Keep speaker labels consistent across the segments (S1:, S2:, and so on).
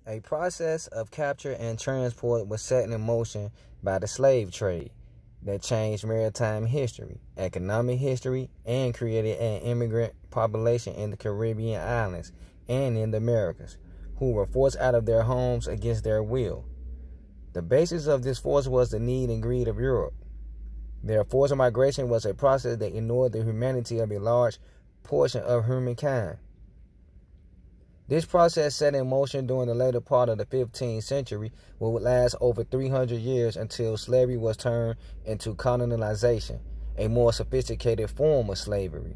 S1: A process of capture and transport was set in motion by the slave trade that changed maritime history, economic history, and created an immigrant population in the Caribbean islands and in the Americas, who were forced out of their homes against their will. The basis of this force was the need and greed of Europe. Their forced migration was a process that ignored the humanity of a large portion of humankind. This process set in motion during the later part of the 15th century would last over 300 years until slavery was turned into colonization, a more sophisticated form of slavery.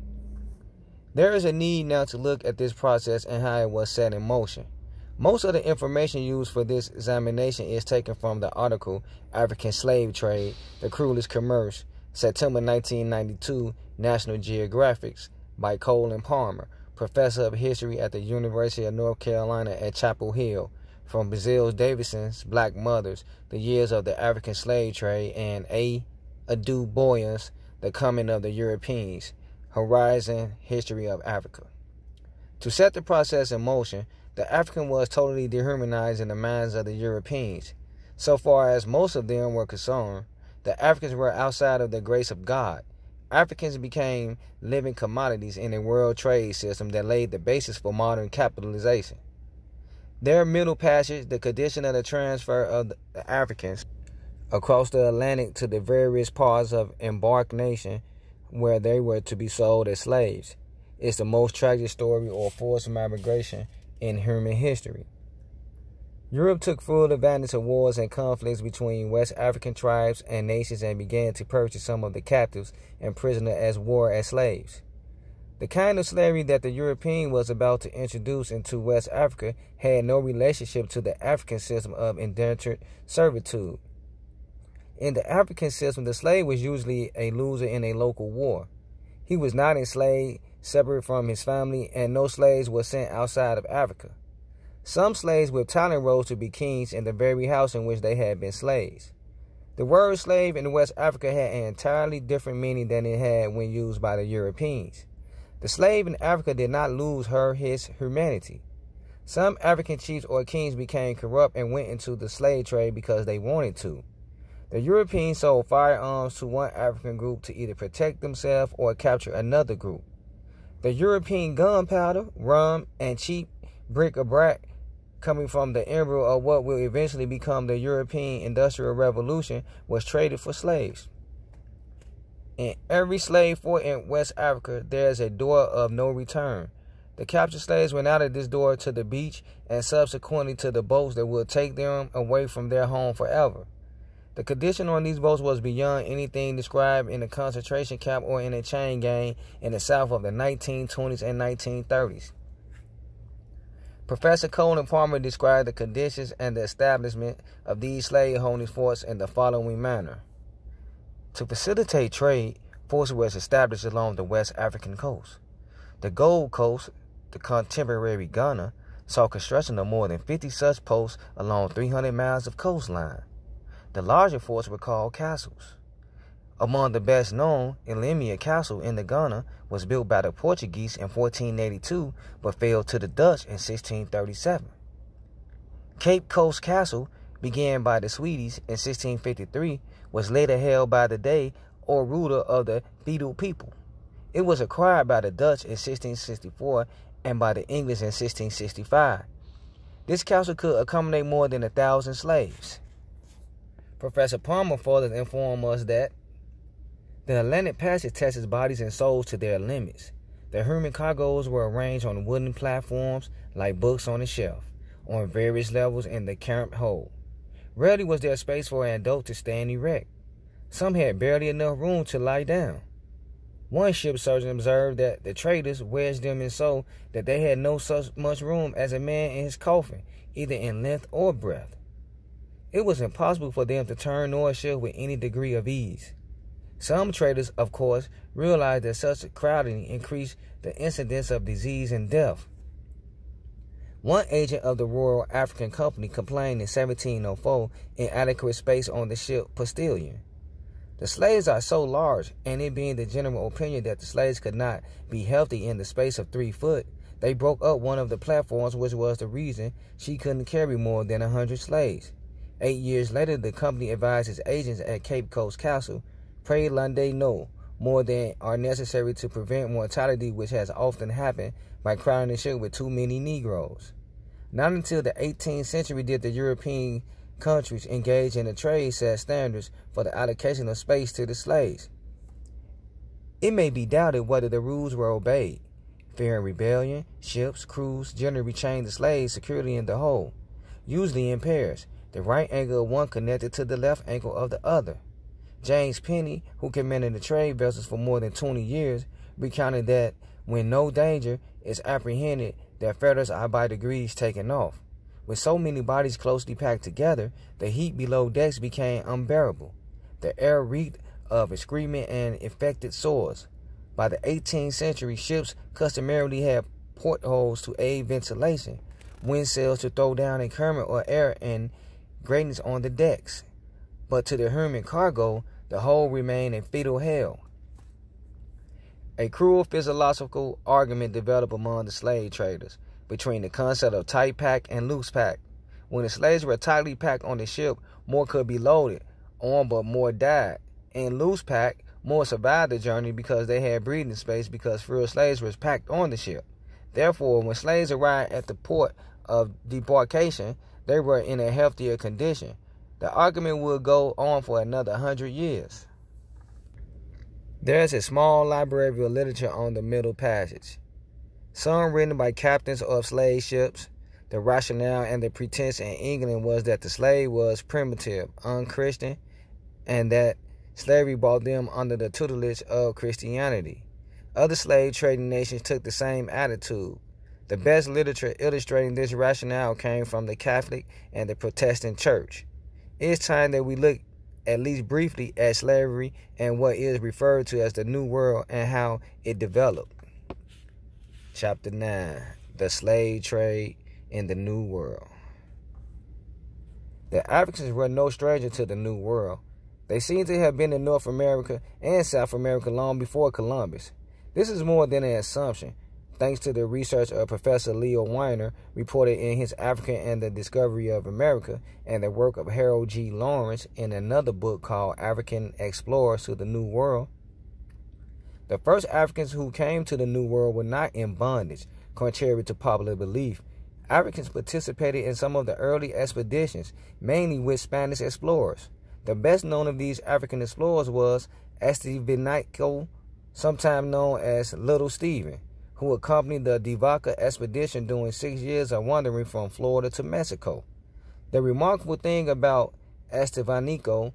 S1: There is a need now to look at this process and how it was set in motion. Most of the information used for this examination is taken from the article African Slave Trade, The Cruelest Commerce, September 1992, National Geographic, by Colin Palmer, professor of history at the University of North Carolina at Chapel Hill, from Brazil Davidson's Black Mothers, The Years of the African Slave Trade, and A. Du Bois, The Coming of the Europeans, Horizon History of Africa. To set the process in motion, the African was totally dehumanized in the minds of the Europeans. So far as most of them were concerned, the Africans were outside of the grace of God. Africans became living commodities in a world trade system that laid the basis for modern capitalization. Their middle passage, the condition of the transfer of the Africans across the Atlantic to the various parts of embarked nation where they were to be sold as slaves, is the most tragic story or forced migration in human history. Europe took full advantage of wars and conflicts between West African tribes and nations and began to purchase some of the captives and prisoners as war as slaves. The kind of slavery that the European was about to introduce into West Africa had no relationship to the African system of indentured servitude. In the African system, the slave was usually a loser in a local war. He was not enslaved, separate from his family, and no slaves were sent outside of Africa. Some slaves with talent rose to be kings in the very house in which they had been slaves. The word slave in West Africa had an entirely different meaning than it had when used by the Europeans. The slave in Africa did not lose his humanity. Some African chiefs or kings became corrupt and went into the slave trade because they wanted to. The Europeans sold firearms to one African group to either protect themselves or capture another group. The European gunpowder, rum, and cheap bric-a-brac, coming from the embryo of what will eventually become the European Industrial Revolution, was traded for slaves. In every slave fort in West Africa, there is a door of no return. The captured slaves went out of this door to the beach and subsequently to the boats that would take them away from their home forever. The condition on these boats was beyond anything described in a concentration camp or in a chain gang in the South of the 1920s and 1930s. Professor Colin Palmer described the conditions and the establishment of these slaveholding forts in the following manner. To facilitate trade, forts were established along the West African coast. The Gold Coast, the contemporary Ghana, saw construction of more than 50 such posts along 300 miles of coastline. The larger forts were called castles. Among the best known, Elimia Castle in the Ghana was built by the Portuguese in 1482 but fell to the Dutch in 1637. Cape Coast Castle, began by the Swedes in 1653, was later held by the Dey or ruler of the Beetle people. It was acquired by the Dutch in 1664 and by the English in 1665. This castle could accommodate more than 1,000 slaves. Professor Palmer further informed us that the Atlantic Passage tested bodies and souls to their limits. The human cargoes were arranged on wooden platforms like books on a shelf, on various levels in the camp hold. Rarely was there space for an adult to stand erect. Some had barely enough room to lie down. One ship surgeon observed that the traders wedged them in so that they had no such much room as a man in his coffin, either in length or breadth. It was impossible for them to turn nor shift with any degree of ease. Some traders, of course, realized that such crowding increased the incidence of disease and death. One agent of the Royal African Company complained in 1704 inadequate space on the ship Postilion. The slaves are so large, and it being the general opinion that the slaves could not be healthy in the space of 3 foot, they broke up one of the platforms, which was the reason she couldn't carry more than 100 slaves. 8 years later, the company advised its agents at Cape Coast Castle, "Pray Lunde no more than are necessary to prevent mortality, which has often happened by crowding the ship with too many Negroes." Not until the 18th century did the European countries engage in a trade set standards for the allocation of space to the slaves. It may be doubted whether the rules were obeyed. Fearing rebellion, ships, crews generally chained the slaves securely in the hold, usually in pairs, the right ankle of one connected to the left ankle of the other. James Penny, who commanded the trade vessels for more than 20 years, recounted that when no danger is apprehended, their fetters are by degrees taken off. With so many bodies closely packed together, the heat below decks became unbearable. The air reeked of excrement and infected sores. By the 18th century, ships customarily had portholes to aid ventilation, wind sails to throw down a current or air, and gratings on the decks. But to the human cargo, the whole remained a fatal hell. A cruel physiological argument developed among the slave traders between the concept of tight pack and loose pack. When the slaves were tightly packed on the ship, more could be loaded on, but more died. In loose pack, more survived the journey because they had breathing space, because fewer slaves were packed on the ship. Therefore, when slaves arrived at the port of debarkation, they were in a healthier condition. The argument would go on for another 100 years. There is a small library of literature on the Middle Passage. Some written by captains of slave ships. The rationale and the pretense in England was that the slave was primitive, unchristian, and that slavery brought them under the tutelage of Christianity. Other slave trading nations took the same attitude. The best literature illustrating this rationale came from the Catholic and the Protestant Church. It's time that we look at least briefly at slavery and what is referred to as the New World and how it developed. Chapter 9. The Slave Trade in the New World. The Africans were no stranger to the New World. They seem to have been in North America and South America long before Columbus. This is more than an assumption, thanks to the research of Professor Leo Weiner reported in his Africa and the Discovery of America, and the work of Harold G. Lawrence in another book called African Explorers to the New World. The first Africans who came to the New World were not in bondage, contrary to popular belief. Africans participated in some of the early expeditions, mainly with Spanish explorers. The best known of these African explorers was Estevanico, sometimes known as Little Stephen, who accompanied the de Vaca expedition during 6 years of wandering from Florida to Mexico. The remarkable thing about Estevanico,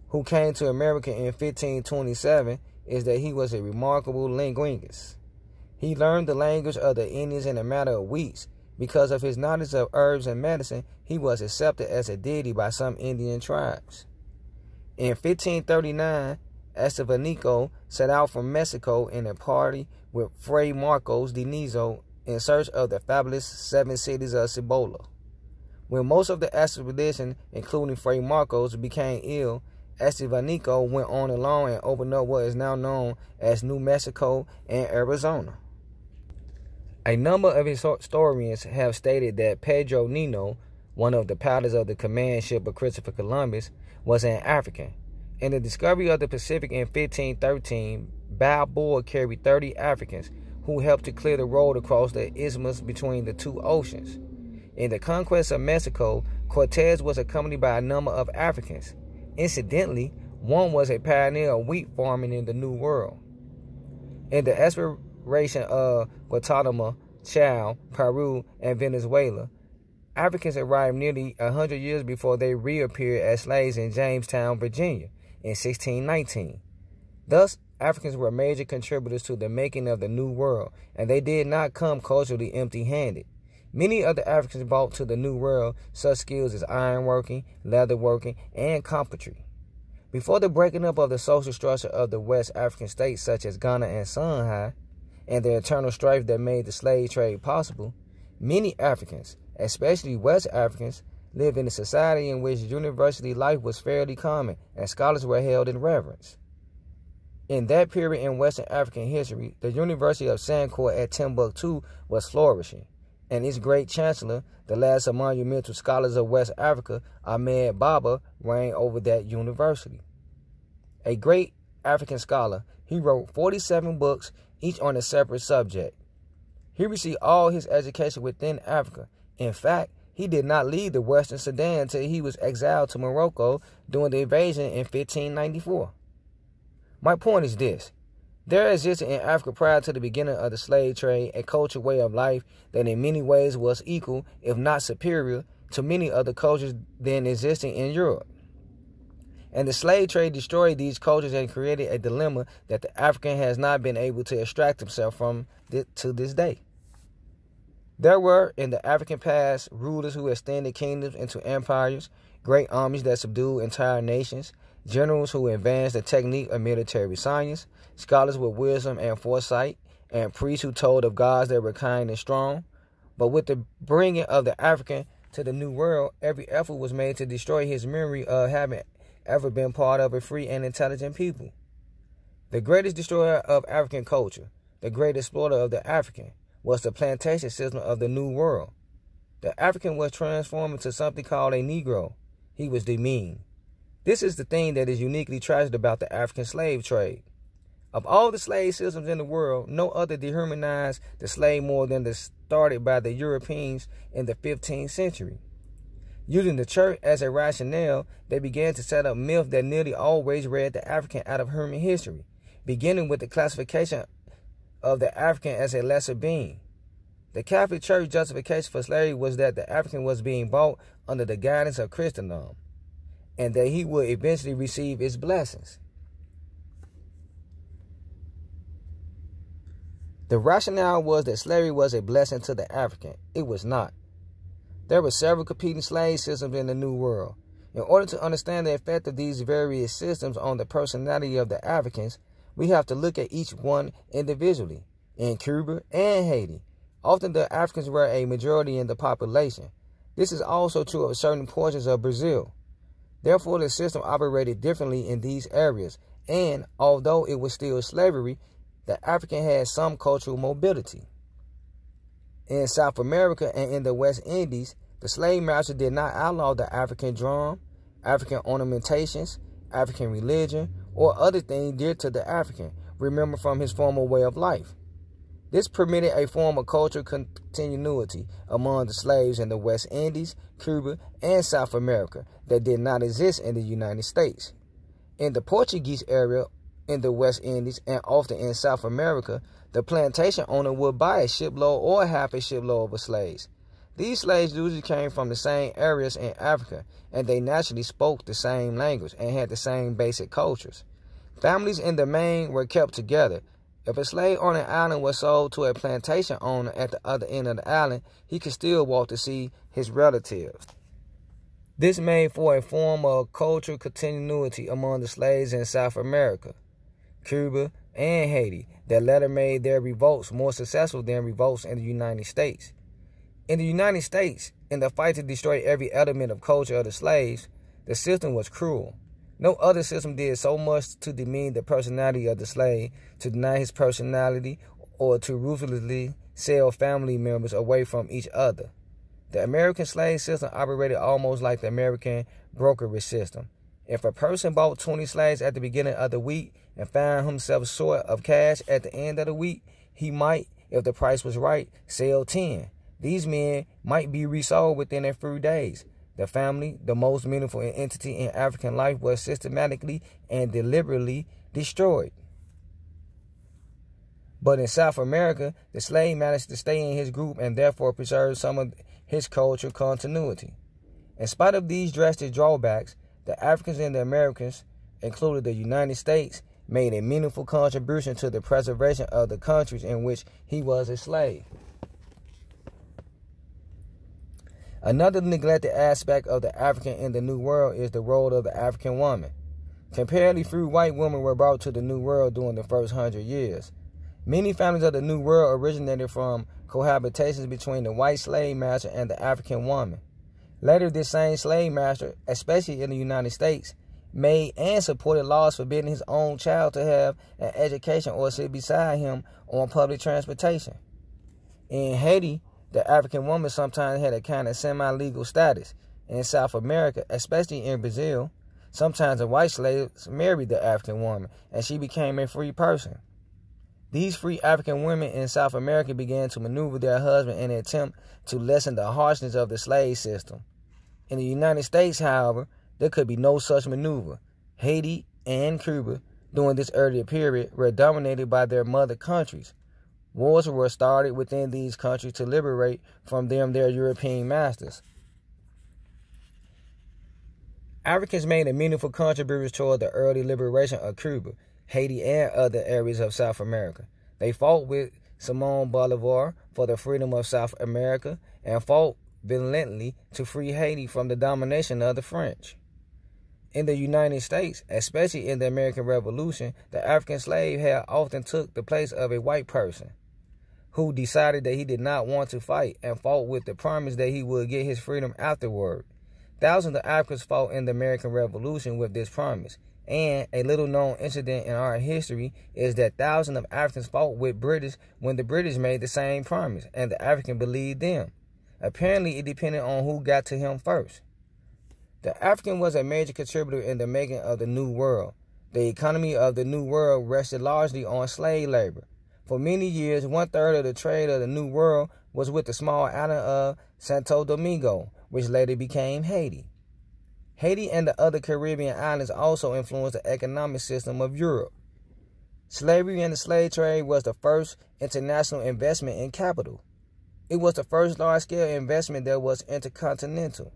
S1: who came to America in 1527, is that he was a remarkable linguist. He learned the language of the Indians in a matter of weeks. Because of his knowledge of herbs and medicine, he was accepted as a deity by some Indian tribes. In 1539, Estevanico set out from Mexico in a party with Fray Marcos de Nizo in search of the fabulous 7 cities of Cibola. When most of the expedition, including Fray Marcos, became ill, Estevanico went on alone and opened up what is now known as New Mexico and Arizona. A number of historians have stated that Pedro Nino, one of the pilots of the command ship of Christopher Columbus, was an African. In the discovery of the Pacific in 1513, Balboa carried 30 Africans who helped to clear the road across the isthmus between the two oceans. In the conquest of Mexico, Cortez was accompanied by a number of Africans. Incidentally, one was a pioneer of wheat farming in the New World. In the exploration of Guatemala, Chile, Peru, and Venezuela, Africans arrived nearly 100 years before they reappeared as slaves in Jamestown, Virginia, in 1619. Thus, Africans were major contributors to the making of the New World, and they did not come culturally empty-handed. Many of the Africans brought to the New World such skills as ironworking, leatherworking, and carpentry. Before the breaking up of the social structure of the West African states such as Ghana and Songhai, and the internal strife that made the slave trade possible, many Africans, especially West Africans, lived in a society in which university life was fairly common and scholars were held in reverence. In that period in Western African history, the University of Sankore at Timbuktu was flourishing, and its great chancellor, the last of monumental scholars of West Africa, Ahmed Baba, reigned over that university. A great African scholar, he wrote 47 books, each on a separate subject. He received all his education within Africa. In fact, he did not leave the Western Sudan until he was exiled to Morocco during the invasion in 1594. My point is this. There existed in Africa prior to the beginning of the slave trade a culture way of life that in many ways was equal, if not superior, to many other cultures then existing in Europe. And the slave trade destroyed these cultures and created a dilemma that the African has not been able to extract himself from to this day. There were, in the African past, rulers who extended kingdoms into empires, great armies that subdued entire nations, generals who advanced the technique of military science, scholars with wisdom and foresight, and priests who told of gods that were kind and strong. But with the bringing of the African to the New World, every effort was made to destroy his memory of having ever been part of a free and intelligent people. The greatest destroyer of African culture, the great exploiter of the African, was the plantation system of the New World. The African was transformed into something called a Negro. He was demeaned. This is the thing that is uniquely tragic about the African slave trade. Of all the slave systems in the world, no other dehumanized the slave more than the started by the Europeans in the 15th century. Using the church as a rationale, they began to set up myths that nearly always read the African out of human history, beginning with the classification of the African as a lesser being. The Catholic Church justification for slavery was that the African was being bought under the guidance of Christendom, and that he would eventually receive its blessings. The rationale was that slavery was a blessing to the African. It was not. There were several competing slave systems in the New World. In order to understand the effect of these various systems on the personality of the Africans, we have to look at each one individually. In Cuba and Haiti, often the Africans were a majority in the population. This is also true of certain portions of Brazil. Therefore, the system operated differently in these areas, and although it was still slavery, the African had some cultural mobility. In South America and in the West Indies, the slave master did not outlaw the African drum, African ornamentations, African religion, or other things dear to the African, remember from his former way of life. This permitted a form of cultural continuity among the slaves in the West Indies, Cuba, and South America that did not exist in the United States. In the Portuguese area, in the West Indies, and often in South America, the plantation owner would buy a shipload or half a shipload of slaves. These slaves usually came from the same areas in Africa, and they naturally spoke the same language and had the same basic cultures. Families in the main were kept together. If a slave on an island was sold to a plantation owner at the other end of the island, he could still walk to see his relatives. This made for a form of cultural continuity among the slaves in South America, Cuba, and Haiti that later made their revolts more successful than revolts in the United States. In the United States, in the fight to destroy every element of culture of the slaves, the system was cruel. No other system did so much to demean the personality of the slave, to deny his personality, or to ruthlessly sell family members away from each other. The American slave system operated almost like the American brokerage system. If a person bought 20 slaves at the beginning of the week and found himself short of cash at the end of the week, he might, if the price was right, sell 10. These men might be resold within a few days. The family, the most meaningful entity in African life, was systematically and deliberately destroyed. But in South America, the slave managed to stay in his group and therefore preserve some of his cultural continuity. In spite of these drastic drawbacks, the Africans and the Americans, including the United States, made a meaningful contribution to the preservation of the countries in which he was a slave. Another neglected aspect of the African in the New World is the role of the African woman. Comparatively few white women were brought to the New World during the first 100 years. Many families of the New World originated from cohabitations between the white slave master and the African woman. Later, this same slave master, especially in the United States, made and supported laws forbidding his own child to have an education or sit beside him on public transportation. In Haiti, the African woman sometimes had a kind of semi-legal status. In South America, especially in Brazil, sometimes the white slaves married the African woman, and she became a free person. These free African women in South America began to maneuver their husband in an attempt to lessen the harshness of the slave system. In the United States, however, there could be no such maneuver. Haiti and Cuba, during this earlier period, were dominated by their mother countries. Wars were started within these countries to liberate from them their European masters. Africans made a meaningful contribution toward the early liberation of Cuba, Haiti, and other areas of South America. They fought with Simon Bolivar for the freedom of South America and fought violently to free Haiti from the domination of the French. In the United States, especially in the American Revolution, the African slave had often took the place of a white person who decided that he did not want to fight and fought with the promise that he would get his freedom afterward. Thousands of Africans fought in the American Revolution with this promise, and a little-known incident in our history is that thousands of Africans fought with British when the British made the same promise, and the African believed them. Apparently, it depended on who got to him first. The African was a major contributor in the making of the New World. The economy of the New World rested largely on slave labor. For many years, 1/3 of the trade of the New World was with the small island of Santo Domingo, which later became Haiti. Haiti and the other Caribbean islands also influenced the economic system of Europe. Slavery and the slave trade was the first international investment in capital. It was the first large-scale investment that was intercontinental.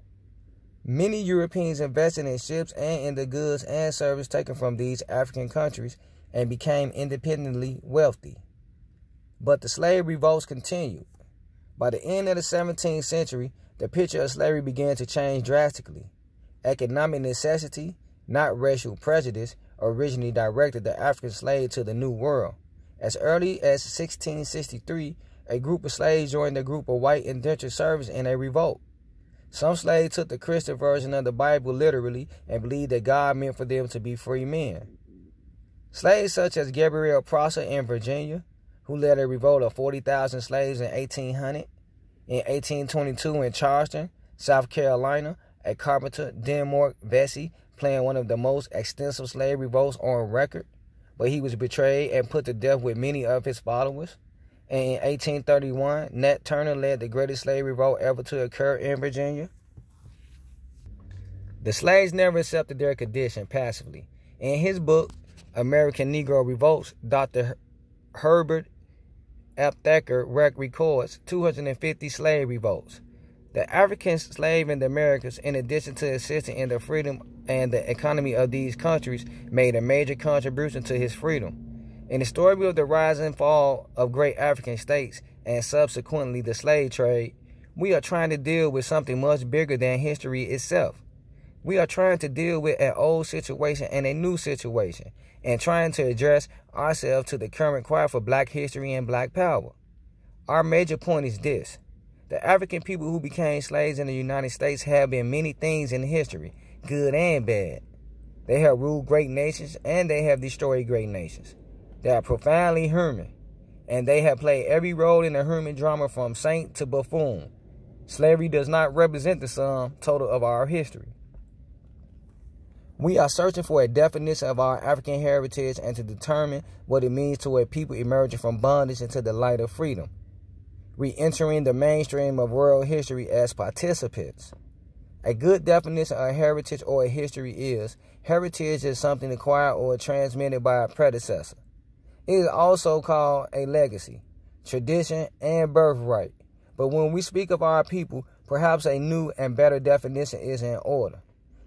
S1: Many Europeans invested in ships and in the goods and services taken from these African countries and became independently wealthy. But the slave revolts continued. By the end of the 17th century, the picture of slavery began to change drastically. Economic necessity, not racial prejudice, originally directed the African slave to the New World. As early as 1663, a group of slaves joined a group of white indentured servants in a revolt. Some slaves took the Christian version of the Bible literally and believed that God meant for them to be free men. Slaves such as Gabriel Prosser in Virginia, who led a revolt of 40,000 slaves in 1800. In 1822 in Charleston, South Carolina, a carpenter, Denmark Vesey, planned one of the most extensive slave revolts on record, but he was betrayed and put to death with many of his followers. And in 1831, Nat Turner led the greatest slave revolt ever to occur in Virginia. The slaves never accepted their condition passively. In his book, American Negro Revolts, Dr. Herbert Aptheker records 250 slave revolts. The African slave in the Americas, in addition to assisting in the freedom and the economy of these countries, made a major contribution to his freedom. In the story of the rise and fall of great African states and subsequently the slave trade, we are trying to deal with something much bigger than history itself. We are trying to deal with an old situation and a new situation, and trying to address ourselves to the current cry for black history and black power. Our major point is this. The African people who became slaves in the United States have been many things in history, good and bad. They have ruled great nations and they have destroyed great nations. They are profoundly human, and they have played every role in the human drama from saint to buffoon. Slavery does not represent the sum total of our history. We are searching for a definition of our African heritage and to determine what it means to a people emerging from bondage into the light of freedom, re-entering the mainstream of world history as participants. A good definition of heritage or a history is, heritage is something acquired or transmitted by a predecessor. It is also called a legacy, tradition, and birthright. But when we speak of our people, perhaps a new and better definition is in order.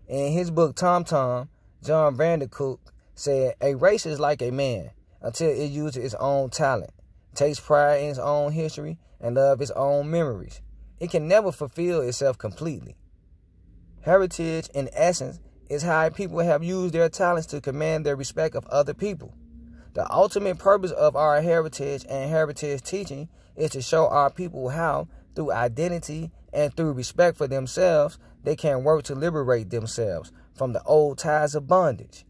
S1: In his book Tom Tom, John Vanderkook said, a race is like a man until it uses its own talent, takes pride in its own history, and loves its own memories. It can never fulfill itself completely. Heritage, in essence, is how people have used their talents to command the respect of other people. The ultimate purpose of our heritage and heritage teaching is to show our people how, through identity and through respect for themselves, they can work to liberate themselves, from the old ties of bondage.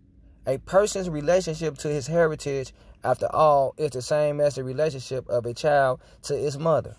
S1: A person's relationship to his heritage, after all, is the same as the relationship of a child to its mother.